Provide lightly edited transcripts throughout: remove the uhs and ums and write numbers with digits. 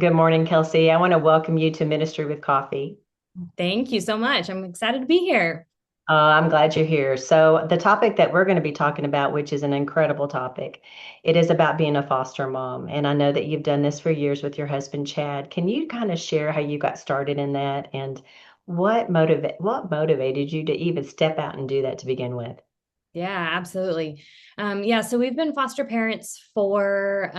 Good morning, Kelsey. I want to welcome you to Ministry with Coffee. Thank you so much. I'm excited to be here. I'm glad you're here. So, the topic that we're going to be talking about, which is an incredible topic, it is about being a foster mom. And I know that you've done this for years with your husband, Chad. Can you kind of share how you got started in that and what motivated you to even step out and do that to begin with? Yeah, absolutely. So we've been foster parents for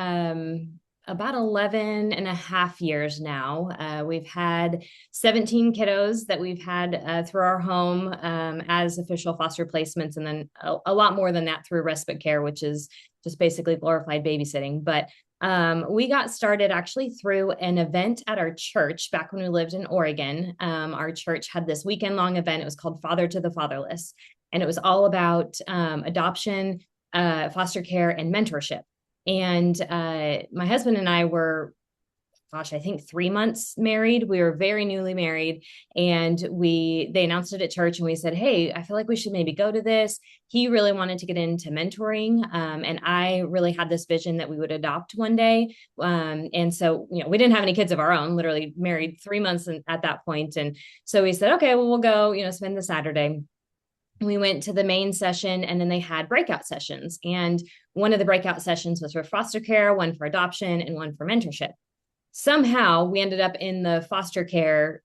about 11 and a half years now. We've had 17 kiddos that we've had through our home as official foster placements, and then a lot more than that through respite care, which is just basically glorified babysitting. But we got started actually through an event at our church back when we lived in Oregon. Our church had this weekend long event. It was called Father to the Fatherless, and it was all about adoption, foster care, and mentorship. And my husband and I were, gosh, I think 3 months married. We were very newly married, and they announced it at church, and we said, "Hey, I feel like we should maybe go to this." He really wanted to get into mentoring, and I really had this vision that we would adopt one day. And so, we didn't have any kids of our own. Literally married 3 months at that point, and so we said, "Okay, well, we'll go. Spend the Saturday." We went to the main session, and then they had breakout sessions. And one of the breakout sessions was for foster care, one for adoption, and one for mentorship. Somehow we ended up in the foster care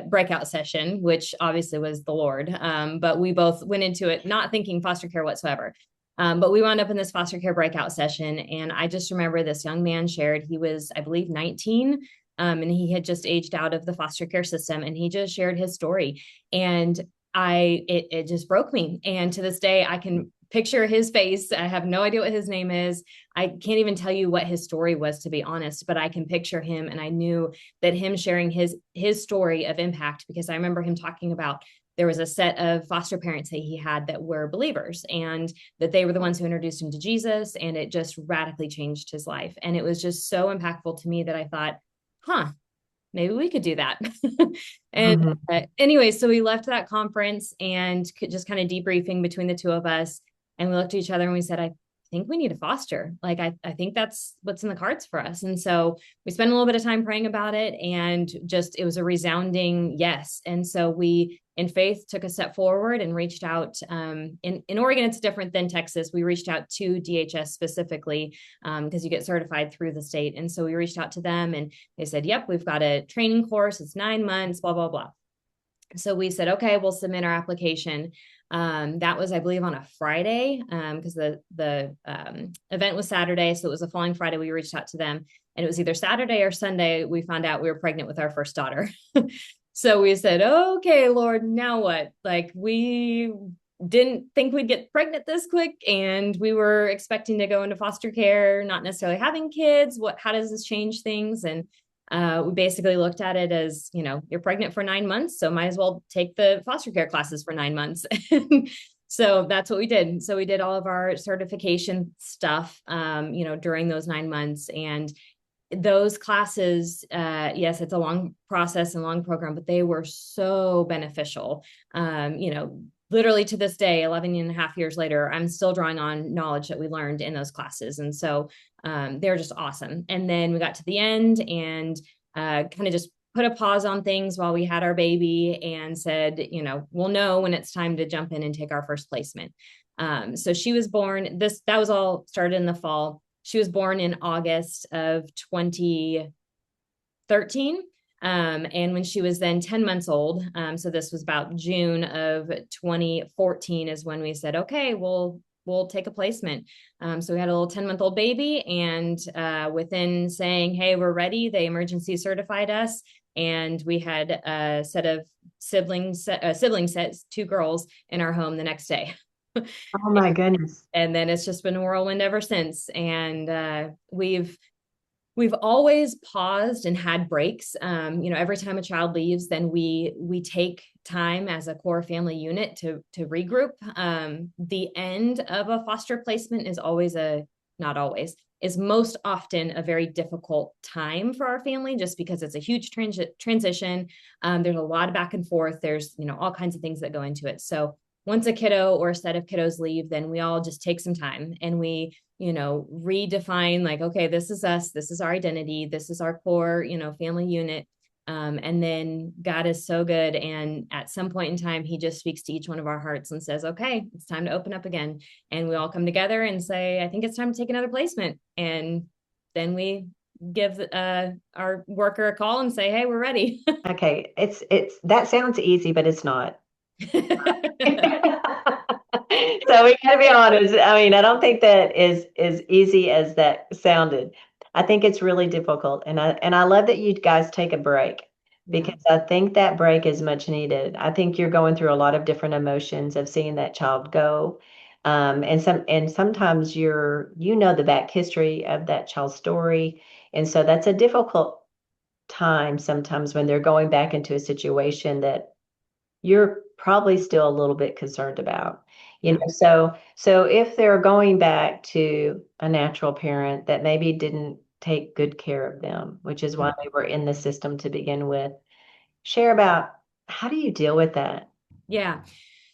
breakout session, which obviously was the Lord. But we both went into it not thinking foster care whatsoever. But we wound up in this foster care breakout session. And I just remember this young man shared, he was, I believe, 19. And he had just aged out of the foster care system, and he just shared his story. And it just broke me. And to this day, I can picture his face. I have no idea what his name is. I can't even tell you what his story was, to be honest, but I can picture him. And I knew that him sharing his story of impact, because I remember him talking about there was a set of foster parents that he had that were believers, and that they were the ones who introduced him to Jesus, and it just radically changed his life. And it was just so impactful to me that I thought, huh, maybe we could do that. And Mhm. anyway, so we left that conference and just kind of debriefing between the two of us. And we looked at each other and we said, I think we need a foster. Like, I think that's what's in the cards for us. And so we spent a little bit of time praying about it, and just, it was a resounding yes. And so we, in faith, took a step forward and reached out. In Oregon, it's different than Texas. We reached out to DHS specifically, because you get certified through the state. And so we reached out to them, and they said, yep, we've got a training course. It's 9 months, blah, blah, blah. So we said, okay, we'll submit our application. That was, I believe, on a Friday, because the event was Saturday. So it was the following Friday we reached out to them. And it was either Saturday or Sunday we found out we were pregnant with our first daughter. So we said, okay, Lord, now what? Like, we didn't think we'd get pregnant this quick, and we were expecting to go into foster care, not necessarily having kids. How does this change things? And we basically looked at it as, you're pregnant for 9 months, so might as well take the foster care classes for 9 months. So that's what we did. So we did all of our certification stuff, during those 9 months. And those classes, yes, it's a long process and long program, but they were so beneficial. Literally to this day, 11 and a half years later, I'm still drawing on knowledge that we learned in those classes. And so they're just awesome. And then we got to the end, and kind of just put a pause on things while we had our baby, and said, we'll know when it's time to jump in and take our first placement. So she was born, that was all started in the fall. She was born in August of 2013. And when she was then 10 months old, so this was about June of 2014, is when we said, okay, we'll take a placement. So we had a little 10-month-old baby, and within saying, hey, we're ready, they emergency certified us. And we had a set of sibling sets, two girls in our home the next day. Oh my goodness. And then it's just been a whirlwind ever since. And we've always paused and had breaks. Every time a child leaves, then we take time as a core family unit to regroup. The end of a foster placement is not always, is most often a very difficult time for our family, just because it's a huge transition. There's a lot of back and forth. There's, all kinds of things that go into it. So once a kiddo or a set of kiddos leave, then we all just take some time and we, redefine like, okay, this is us, this is our identity, this is our core, family unit. And then God is so good. And at some point in time, he just speaks to each one of our hearts and says, okay, it's time to open up again. And we all come together and say, I think it's time to take another placement. And then we give our worker a call and say, hey, we're ready. Okay, it's that sounds easy, but it's not. So we gotta be honest. I mean, I don't think that is as easy as that sounded. I think it's really difficult, and I love that you guys take a break Yeah. because I think that break is much needed. I think you're going through a lot of different emotions of seeing that child go, and sometimes you know the back history of that child's story, and so that's a difficult time sometimes when they're going back into a situation that you're probably still a little bit concerned about. Yeah. So if they're going back to a natural parent that maybe didn't take good care of them, which is why they were in the system to begin with, share about how do you deal with that? Yeah.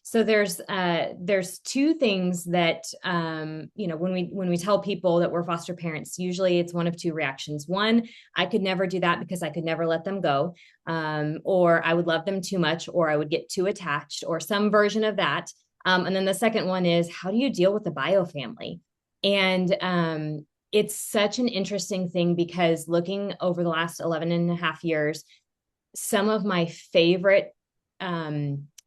So there's two things that when we tell people that we're foster parents, usually it's one of two reactions. One, I could never do that because I could never let them go, or I would love them too much, or I would get too attached, or some version of that. And then the second one is, how do you deal with the bio family? And it's such an interesting thing because looking over the last 11 and a half years, some of my favorite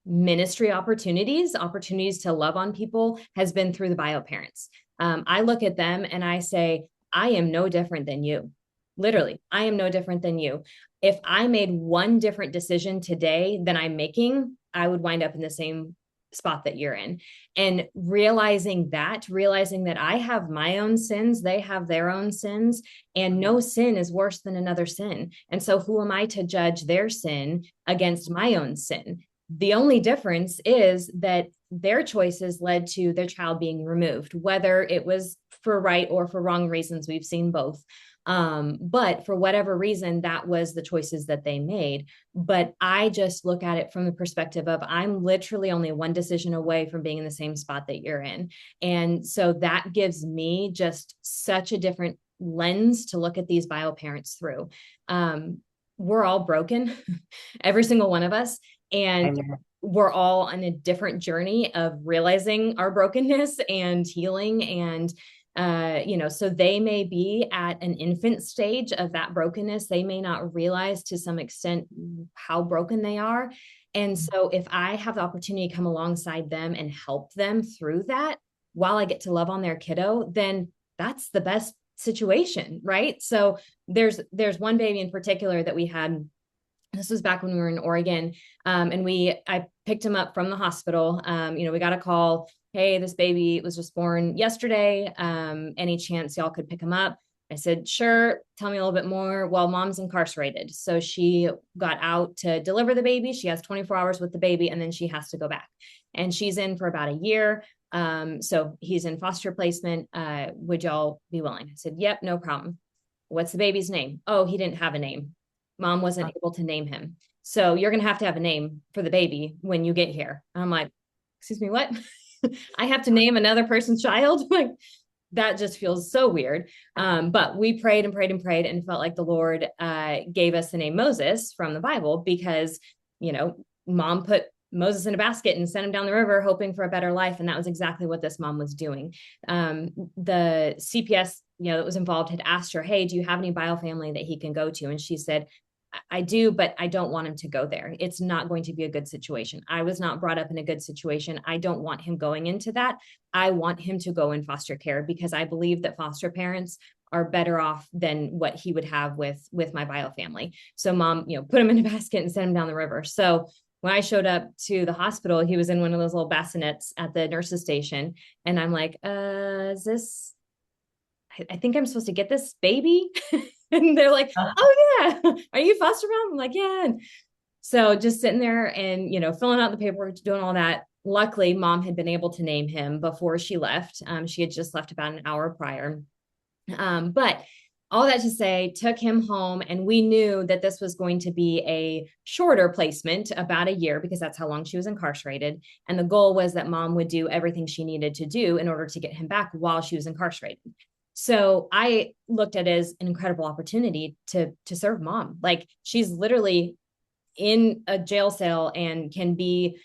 ministry opportunities to love on people has been through the bio parents. I look at them and I say, I am no different than you. Literally, I am no different than you. If I made one different decision today than I'm making, I would wind up in the same spot that you're in. And realizing that I have my own sins, they have their own sins, and no sin is worse than another sin. And so who am I to judge their sin against my own sin? The only difference is that their choices led to their child being removed, whether it was for right or for wrong reasons. We've seen both. But for whatever reason, that was the choices that they made. But I just look at it from the perspective of I'm literally only one decision away from being in the same spot that you're in. And so that gives me just such a different lens to look at these bio parents through. We're all broken, every single one of us. And Amen. we're all on a different journey of realizing our brokenness and healing. And, so they may be at an infant stage of that brokenness. They may not realize to some extent how broken they are. And so if I have the opportunity to come alongside them and help them through that while I get to love on their kiddo, then that's the best situation, right? So there's one baby in particular that we had. This was back when we were in Oregon. And I picked him up from the hospital. We got a call, hey, this baby was just born yesterday. Any chance y'all could pick him up? I said, sure. Tell me a little bit more. Well, mom's incarcerated. So she got out to deliver the baby. She has 24 hours with the baby, and then she has to go back. And she's in for about a year. So he's in foster placement. Would y'all be willing? I said, yep, no problem. What's the baby's name? Oh, he didn't have a name. Mom wasn't able to name him. So you're going to have a name for the baby when you get here. I'm like, excuse me, what? I have to name another person's child? Like, that just feels so weird. But we prayed and prayed and prayed and felt like the Lord gave us the name Moses from the Bible because, mom put Moses in a basket and sent him down the river hoping for a better life. And that was exactly what this mom was doing. The CPS, that was involved had asked her, hey, do you have any bio family that he can go to? And she said, I do, but I don't want him to go there. It's not going to be a good situation. I was not brought up in a good situation. I don't want him going into that. I want him to go in foster care because I believe that foster parents are better off than what he would have with my bio family. So mom, put him in a basket and sent him down the river. So when I showed up to the hospital, he was in one of those little bassinets at the nurse's station. And I'm like, is this, I think I'm supposed to get this baby. And they're like, oh yeah, are you foster mom? I'm like, yeah. And so just sitting there and, filling out the paperwork, doing all that. Luckily, mom had been able to name him before she left. She had just left about an hour prior. But all that to say, took him home, and we knew that this was going to be a shorter placement, about a year, because that's how long she was incarcerated. And the goal was that mom would do everything she needed to do in order to get him back while she was incarcerated. So I looked at it as an incredible opportunity to serve mom. Like, she's literally in a jail cell and can be,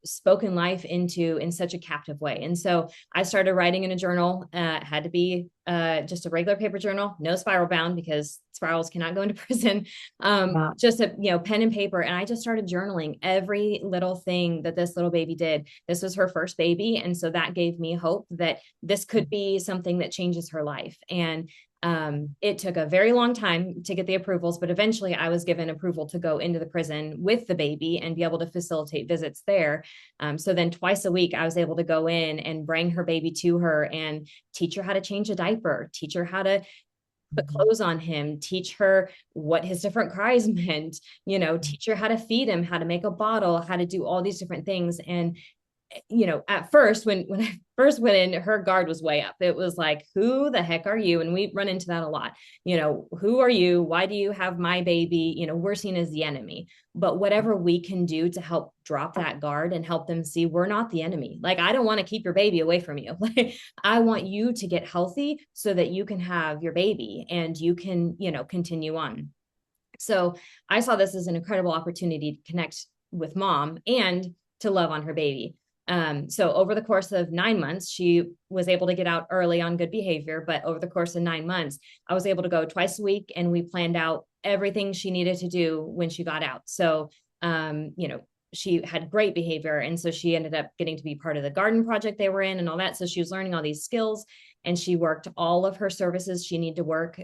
spoken life into in such a captive way. And so I started writing in a journal. It had to be just a regular paper journal, no spiral bound, because spirals cannot go into prison. Wow. Just a pen and paper. And I just started journaling every little thing that this little baby did. This was her first baby. And so that gave me hope that this could be something that changes her life. And it took a very long time to get the approvals, but eventually I was given approval to go into the prison with the baby and be able to facilitate visits there. So then twice a week, I was able to go in and bring her baby to her and teach her how to change a diaper, teach her how to put clothes on him, teach her what his different cries meant, teach her how to feed him, how to make a bottle, how to do all these different things. And at first, when I first went in, her guard was way up. It was like, who the heck are you? And we run into that a lot. Who are you? Why do you have my baby? We're seen as the enemy. But whatever we can do to help drop that guard and help them see we're not the enemy. Like, I don't want to keep your baby away from you. Like, I want you to get healthy so that you can have your baby and you can, continue on. So I saw this as an incredible opportunity to connect with mom and to love on her baby. So over the course of 9 months, she was able to get out early on good behavior. But over the course of 9 months, I was able to go twice a week, and we planned out everything she needed to do when she got out. So, she had great behavior. And so she ended up getting to be part of the garden project they were in and all that. So she was learning all these skills, and she worked all of her services she needed to work,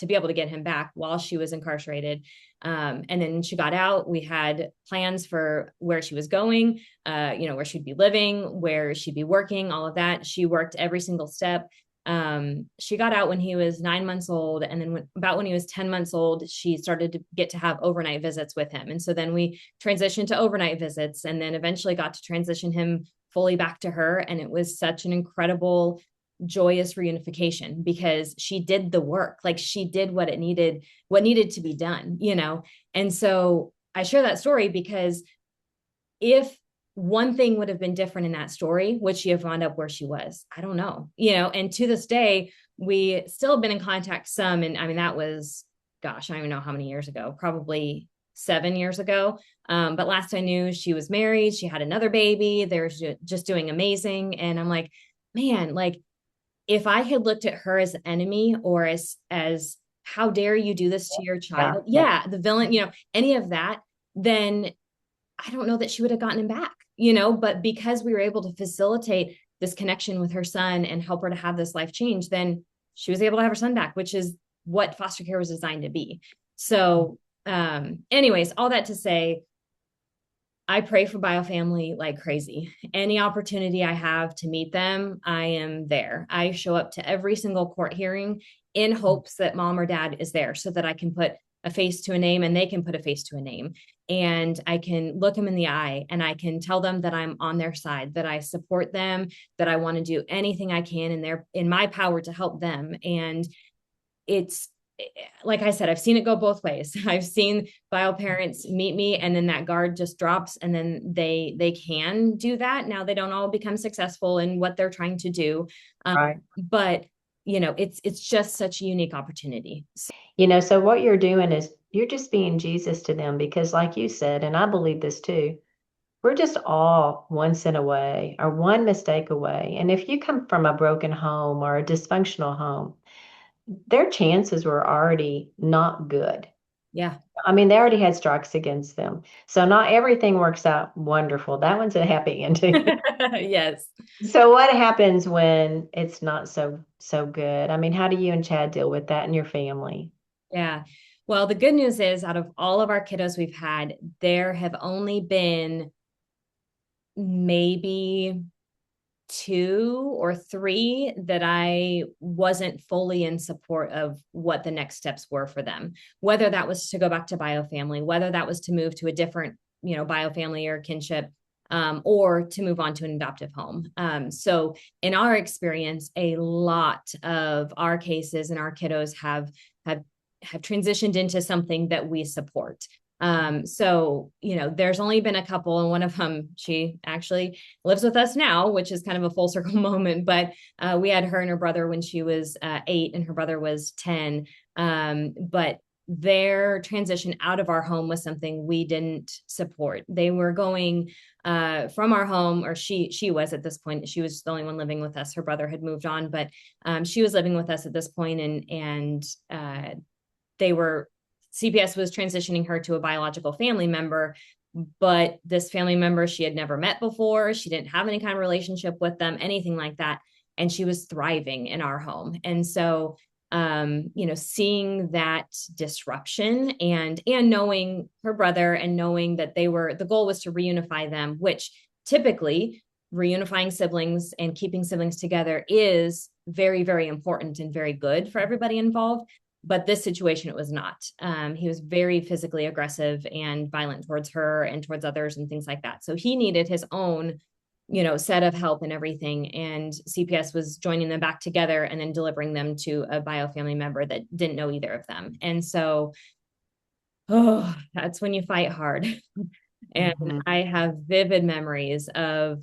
to be able to get him back while she was incarcerated. And then she got out. We had plans for where she was going, where she'd be living, where she'd be working, all of that. She worked every single step. She got out when he was 9 months old. And then about when he was 10 months old, she started to get to have overnight visits with him. And so then we transitioned to overnight visits, and then eventually got to transition him fully back to her. And it was such an incredible, joyous reunification, because she did the work. Like, she did what needed to be done, And so I share that story because if one thing would have been different in that story, would she have wound up where she was? I don't know, and to this day, we still have been in contact some. And I mean, that was, gosh, I don't even know how many years ago, probably 7 years ago. But last I knew, she was married. She had another baby. They're just doing amazing. And I'm like, man, like, if I had looked at her as an enemy, or as how dare you do this to your child? Yeah, the villain, any of that, then I don't know that she would have gotten him back, but because we were able to facilitate this connection with her son and help her to have this life change, then she was able to have her son back, which is what foster care was designed to be. So, anyways, all that to say, I pray for BioFamily like crazy. Any opportunity I have to meet them, I am there. I show up to every single court hearing in hopes that mom or dad is there, so that I can put a face to a name and they can put a face to a name. And I can look them in the eye and I can tell them that I'm on their side, that I support them, that I want to do anything I can in my power to help them. And it's, like I said, I've seen it go both ways. I've seen bio parents meet me, and then that guard just drops, and then they can do that. Now, they don't all become successful in what they're trying to do. Right. But it's just such a unique opportunity. So what you're doing is you're just being Jesus to them, because like you said, and I believe this too, we're just all one sin away or one mistake away. And if you come from a broken home or a dysfunctional home, their chances were already not good. Yeah. I mean, they already had strikes against them. So not everything works out wonderful. That one's a happy ending. Yes. So what happens when it's not so good? I mean, how do you and Chad deal with that in your family? Yeah. Well, the good news is, out of all of our kiddos we've had, there have only been maybe 2 or 3 that I wasn't fully in support of what the next steps were for them, whether that was to go back to BioFamily, whether that was to move to a different, BioFamily or kinship. or to move on to an adoptive home. So in our experience, a lot of our cases and our kiddos have transitioned into something that we support. So, there's only been a couple, and one of them, she actually lives with us now, which is kind of a full circle moment. But we had her and her brother when she was 8 and her brother was 10. But their transition out of our home was something we didn't support. They were going from our home, or she was at this point. She was the only one living with us. Her brother had moved on, but she was living with us at this point, and CPS was transitioning her to a biological family member, but this family member she had never met before. She didn't have any kind of relationship with them, anything like that. And she was thriving in our home. And so, seeing that disruption and knowing her brother and knowing that the goal was to reunify them, which typically reunifying siblings and keeping siblings together is very, very important and very good for everybody involved. But this situation, it was not. He was very physically aggressive and violent towards her and towards others and things like that. So he needed his own, set of help and everything. And CPS was joining them back together and then delivering them to a bio family member that didn't know either of them. And so, that's when you fight hard. And I have vivid memories of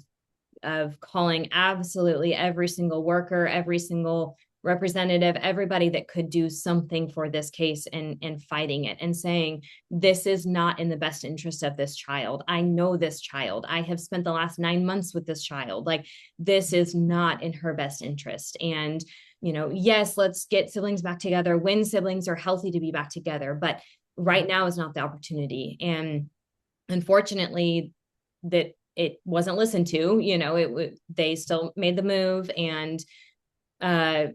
calling absolutely every single worker, every single representative, everybody that could do something for this case and fighting it and saying, this is not in the best interest of this child. I know this child. I have spent the last 9 months with this child. Like, this is not in her best interest. And, yes, let's get siblings back together when siblings are healthy to be back together. But right now is not the opportunity. And unfortunately, that it wasn't listened to. They still made the move, and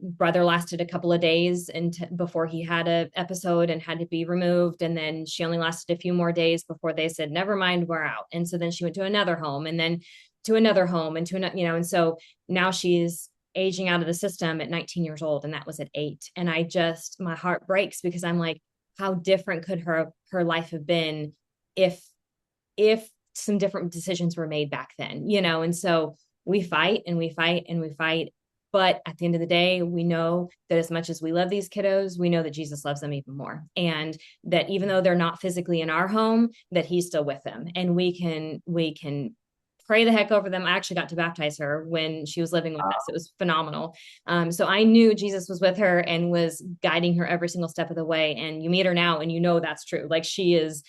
brother lasted a couple of days before he had an episode and had to be removed. And then she only lasted a few more days before they said, never mind, we're out. And so then she went to another home, and then to another home, and to another, and so now she's aging out of the system at 19 years old. And that was at 8. And my heart breaks, because I'm like, how different could her life have been if some different decisions were made back then, and so we fight and we fight and we fight. But at the end of the day, we know that as much as we love these kiddos, we know that Jesus loves them even more. And that even though they're not physically in our home, that he's still with them. And we can pray the heck over them. I actually got to baptize her when she was living with us. It was phenomenal. So I knew Jesus was with her and was guiding her every single step of the way. And you meet her now and that's true. Like, she is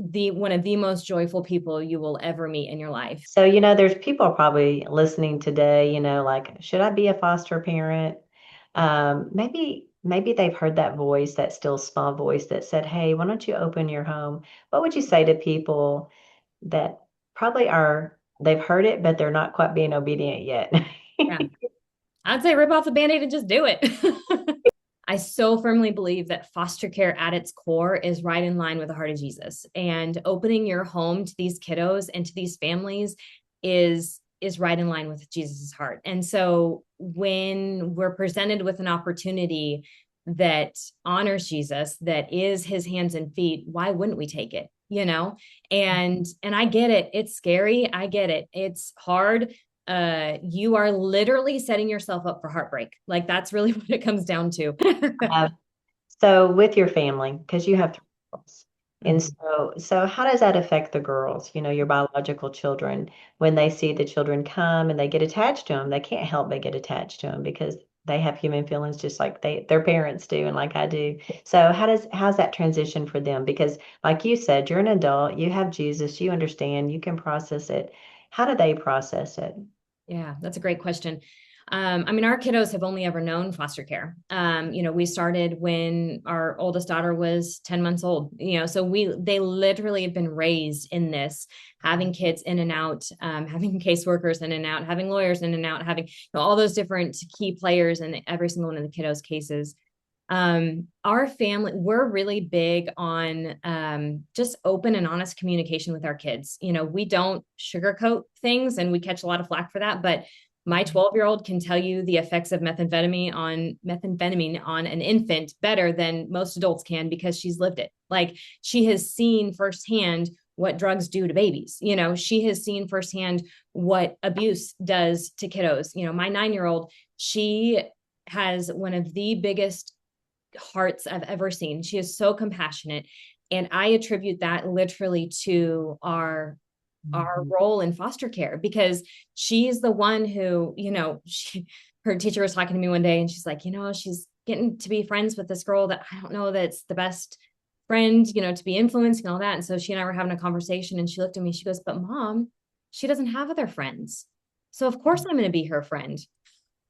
one of the most joyful people you will ever meet in your life. So, there's people probably listening today, like, should I be a foster parent? Maybe they've heard that voice, that still small voice that said, hey, why don't you open your home? What would you say to people that probably they've heard it, but they're not quite being obedient yet? Yeah. I'd say rip off the Band-Aid and just do it. I so firmly believe that foster care at its core is right in line with the heart of Jesus, and opening your home to these kiddos and to these families is right in line with Jesus's heart. And so when we're presented with an opportunity that honors Jesus, that is his hands and feet, why wouldn't we take it? And I get it. It's scary. I get it. It's hard. You are literally setting yourself up for heartbreak. Like, that's really what it comes down to. So with your family, because you have 3 girls, and so how does that affect the girls, your biological children, when they see the children come and they get attached to them? They can't help but get attached to them because they have human feelings just like their parents do and like I do. So how's that transition for them? Because like you said, you're an adult, you have Jesus, you understand, you can process it. How do they process it? Yeah, that's a great question. Our kiddos have only ever known foster care. We started when our oldest daughter was 10 months old, so they literally have been raised in this, having kids in and out, having caseworkers in and out, having lawyers in and out, having all those different key players in every single one of the kiddos' cases. Our family, we're really big on just open and honest communication with our kids. We don't sugarcoat things, and we catch a lot of flack for that, but my 12-year-old can tell you the effects of methamphetamine on an infant better than most adults can, because she's lived it. Like, she has seen firsthand what drugs do to babies. She has seen firsthand what abuse does to kiddos. My 9-year-old, she has one of the biggest hearts I've ever seen. She is so compassionate. And I attribute that literally to our role in foster care, because she's the one who, her teacher was talking to me one day and she's like, she's getting to be friends with this girl that I don't know that's the best friend, to be influenced and all that. And so she and I were having a conversation and she looked at me, she goes, but mom, she doesn't have other friends. So of course I'm going to be her friend.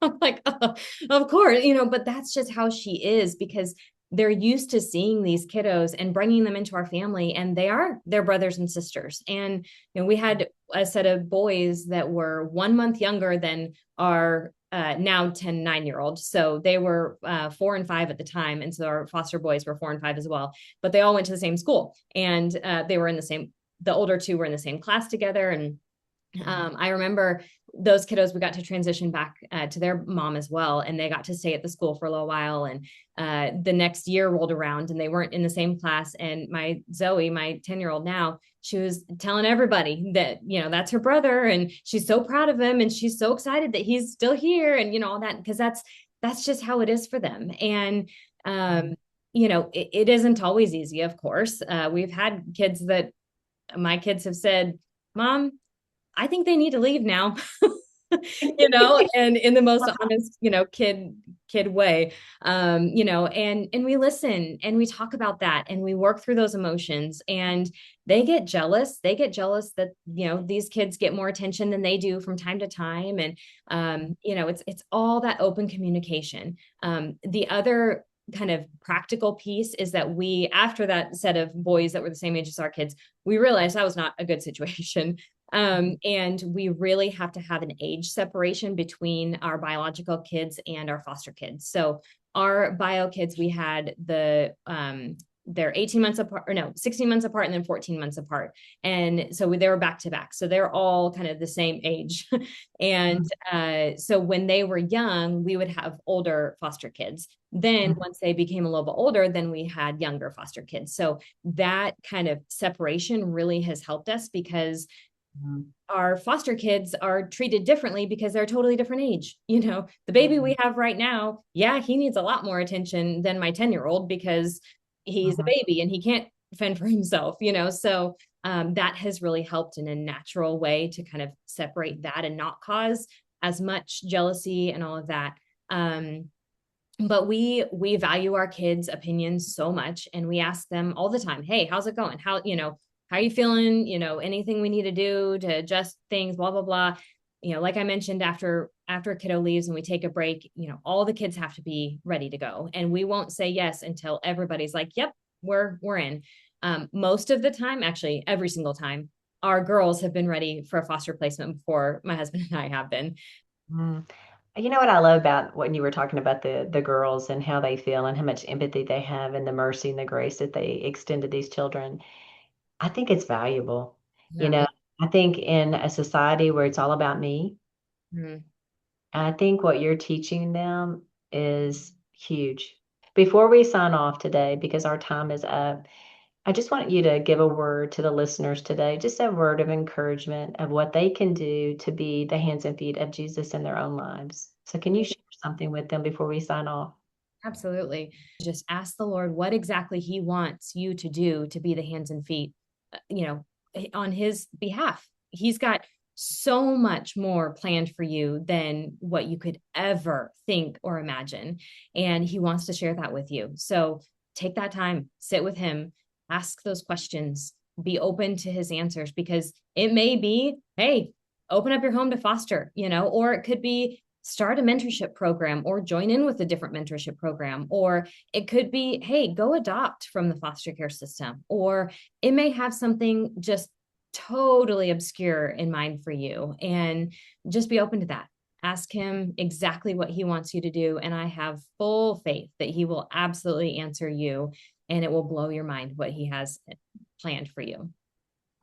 I'm like, oh, of course, but that's just how she is, because they're used to seeing these kiddos and bringing them into our family, and they are their brothers and sisters. And, we had a set of boys that were 1 month younger than our now 10, 9-year-old. So they were 4 and 5 at the time. And so our foster boys were 4 and 5 as well, but they all went to the same school, and they were the older two were in the same class together. And I remember those kiddos, we got to transition back to their mom as well. And they got to stay at the school for a little while. And the next year rolled around and they weren't in the same class. And my Zoe, my 10-year-old now, she was telling everybody that, that's her brother. And she's so proud of him. And she's so excited that he's still here and, all that, because that's just how it is for them. And, it isn't always easy, of course. We've had kids that my kids have said, Mom, I think they need to leave now, and in the most honest, kid way, and we listen and we talk about that and we work through those emotions, and they get jealous. They get jealous that, these kids get more attention than they do from time to time. And, it's all that open communication. The other kind of practical piece is that after that set of boys that were the same age as our kids, we realized that was not a good situation. And we really have to have an age separation between our biological kids and our foster kids. So our bio kids, we had they're 18 months apart, or no, 16 months apart, and then 14 months apart. And so they were back to back. So they're all kind of the same age. And so when they were young, we would have older foster kids. Then once they became a little bit older, then we had younger foster kids. So that kind of separation really has helped us, because our foster kids are treated differently because they're a totally different age. The baby we have right now, yeah, he needs a lot more attention than my 10-year-old because he's a baby and he can't fend for himself, so that has really helped in a natural way to kind of separate that and not cause as much jealousy and all of that. But we value our kids' opinions so much, and we ask them all the time, hey, how's it going? How are you feeling? Anything we need to do to adjust things, blah, blah, blah. Like I mentioned, after a kiddo leaves and we take a break, all the kids have to be ready to go. And we won't say yes until everybody's like, yep, we're in. Most of the time, actually, every single time, our girls have been ready for a foster placement before my husband and I have been. You know what I love about when you were talking about the girls and how they feel and how much empathy they have and the mercy and the grace that they extend to these children. I think it's valuable. Yeah. I think in a society where it's all about me, I think what you're teaching them is huge. Before we sign off today, because our time is up, I just want you to give a word to the listeners today, just a word of encouragement of what they can do to be the hands and feet of Jesus in their own lives. So can you share something with them before we sign off? Absolutely. Just ask the Lord what exactly he wants you to do to be the hands and feet, on his behalf. He's got so much more planned for you than what you could ever think or imagine. And he wants to share that with you. So take that time, sit with him, ask those questions, be open to his answers, because it may be, hey, open up your home to foster, or it could be start a mentorship program or join in with a different mentorship program, or it could be, hey, go adopt from the foster care system, or it may have something just totally obscure in mind for you, and just be open to that. Ask him exactly what he wants you to do. And I have full faith that he will absolutely answer you, and it will blow your mind what he has planned for you.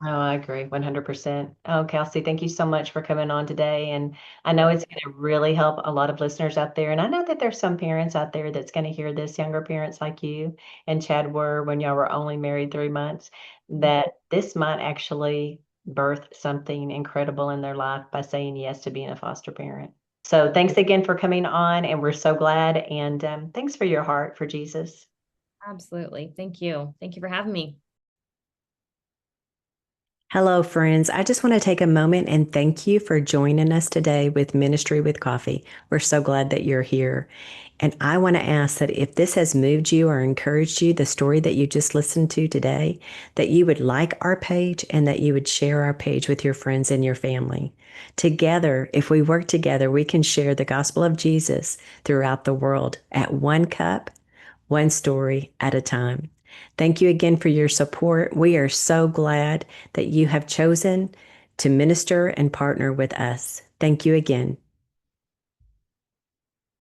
Oh, I agree 100%. Oh, Kelsey, thank you so much for coming on today. And I know it's going to really help a lot of listeners out there. And I know that there's some parents out there that's going to hear this, younger parents like you and Chad were when y'all were only married 3 months, that this might actually birth something incredible in their life by saying yes to being a foster parent. So thanks again for coming on, and we're so glad. And thanks for your heart for Jesus. Absolutely. Thank you. Thank you for having me. Hello, friends. I just want to take a moment and thank you for joining us today with Ministry with Coffee. We're so glad that you're here. And I want to ask that if this has moved you or encouraged you, the story that you just listened to today, that you would like our page and that you would share our page with your friends and your family. Together, if we work together, we can share the gospel of Jesus throughout the world at one cup, one story at a time. Thank you again for your support. We are so glad that you have chosen to minister and partner with us. Thank you again.